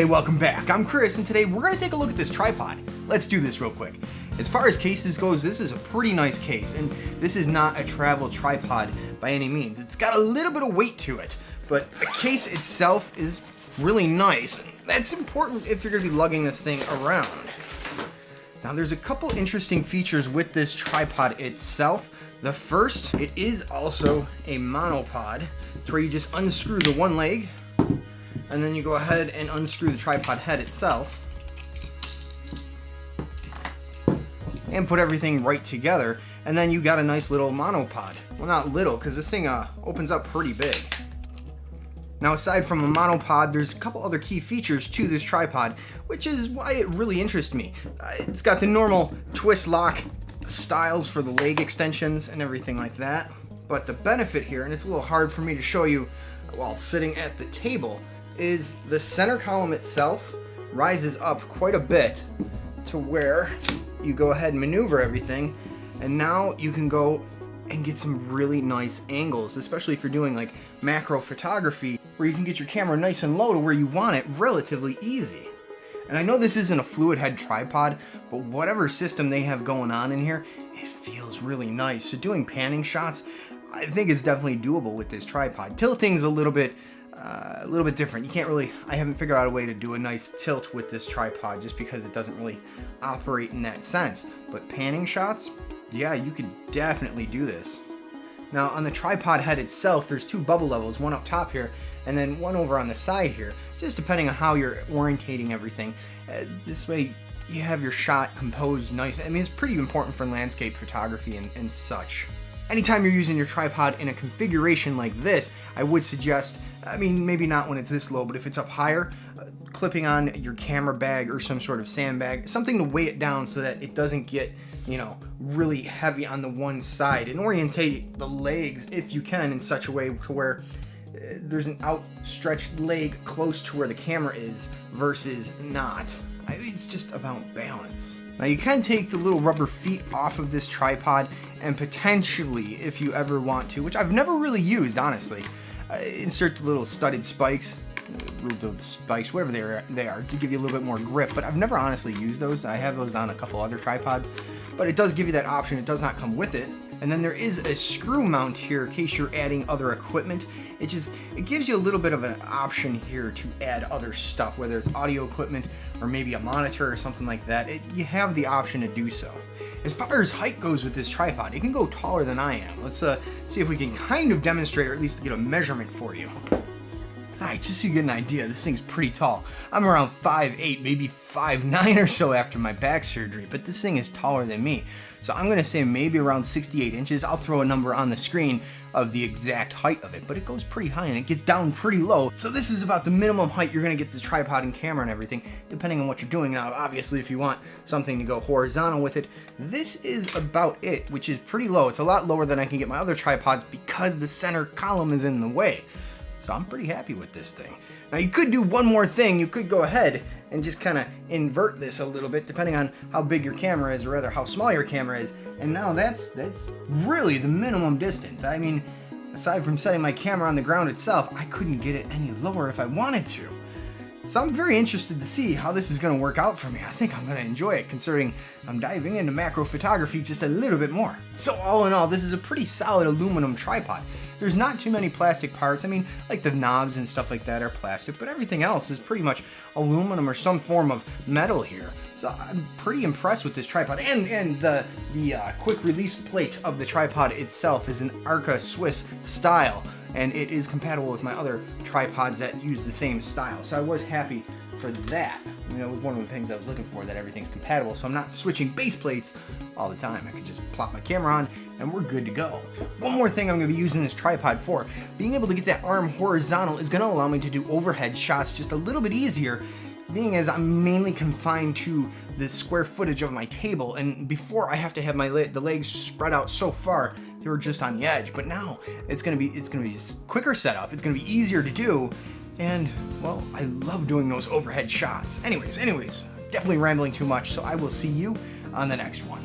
Hey, welcome back. I'm Chris, and today we're going to take a look at this tripod. Let's do this real quick. As far as cases goes, this is a pretty nice case, and this is not a travel tripod by any means. It's got a little bit of weight to it, but the case itself is really nice. That's important if you're going to be lugging this thing around. Now, there's a couple interesting features with this tripod itself. The first, it is also a monopod. It's where you just unscrew the one leg, and then you go ahead and unscrew the tripod head itself and put everything right together, and then you got a nice little monopod. Well, not little, because this thing opens up pretty big. Now, aside from a monopod, there's a couple other key features to this tripod, which is why it really interests me. It's got the normal twist lock styles for the leg extensions and everything like that, but the benefit here, and it's a little hard for me to show you while sitting at the table, is the center column itself rises up quite a bit to where you go ahead and maneuver everything, and now you can go and get some really nice angles, especially if you're doing like macro photography, where you can get your camera nice and low to where you want it relatively easy. And I know this isn't a fluid head tripod, but whatever system they have going on in here, it feels really nice. So doing panning shots, I think it's definitely doable with this tripod. Tilting's a little bit different. You can't really, I haven't figured out a way to do a nice tilt with this tripod just because it doesn't really operate in that sense. But panning shots, yeah, you could definitely do this. Now, on the tripod head itself, there's two bubble levels, one up top here, and then one over on the side here, just depending on how you're orientating everything. This way, you have your shot composed nice. I mean, it's pretty important for landscape photography and such. Anytime you're using your tripod in a configuration like this, I would suggest, I mean, maybe not when it's this low, but if it's up higher, clipping on your camera bag or some sort of sandbag, something to weigh it down so that it doesn't get, you know, really heavy on the one side, and orientate the legs if you can in such a way to where there's an outstretched leg close to where the camera is versus not. I mean, it's just about balance. Now, you can take the little rubber feet off of this tripod and potentially, if you ever want to, which I've never really used, honestly, insert the little studded spikes, whatever they are, to give you a little bit more grip, but I've never honestly used those. I have those on a couple other tripods, but it does give you that option. It does not come with it. And then there is a screw mount here in case you're adding other equipment. It gives you a little bit of an option here to add other stuff, whether it's audio equipment or maybe a monitor or something like that. You have the option to do so. As far as height goes with this tripod, it can go taller than I am. Let's see if we can kind of demonstrate, or at least get a measurement for you. Alright, just so you get an idea, this thing's pretty tall. I'm around 5'8", maybe 5'9" or so after my back surgery, but this thing is taller than me. So I'm going to say maybe around 68 inches. I'll throw a number on the screen of the exact height of it, but it goes pretty high and it gets down pretty low. So this is about the minimum height you're going to get the tripod and camera and everything, depending on what you're doing. Now, obviously, if you want something to go horizontal with it, this is about it, which is pretty low. It's a lot lower than I can get my other tripods because the center column is in the way. So I'm pretty happy with this thing. Now, you could do one more thing. You could go ahead and just kind of invert this a little bit, depending on how big your camera is, or rather how small your camera is. And now that's really the minimum distance. I mean, aside from setting my camera on the ground itself, I couldn't get it any lower if I wanted to. So I'm very interested to see how this is going to work out for me. I think I'm going to enjoy it, considering I'm diving into macro photography just a little bit more. So all in all, this is a pretty solid aluminum tripod. There's not too many plastic parts. I mean, like the knobs and stuff like that are plastic, but everything else is pretty much aluminum or some form of metal here. So I'm pretty impressed with this tripod. And the quick release plate of the tripod itself is an Arca Swiss style, and it is compatible with my other tripods that use the same style. So I was happy for that. I mean, that was one of the things I was looking for, that everything's compatible, so I'm not switching base plates all the time. I can just plop my camera on and we're good to go. One more thing I'm going to be using this tripod for, being able to get that arm horizontal is going to allow me to do overhead shots just a little bit easier, being as I'm mainly confined to the square footage of my table, and before I have to have the legs spread out so far they were just on the edge. But now it's gonna be a quicker setup. It's gonna be easier to do, and well, I love doing those overhead shots. Anyways, definitely rambling too much, so I will see you on the next one.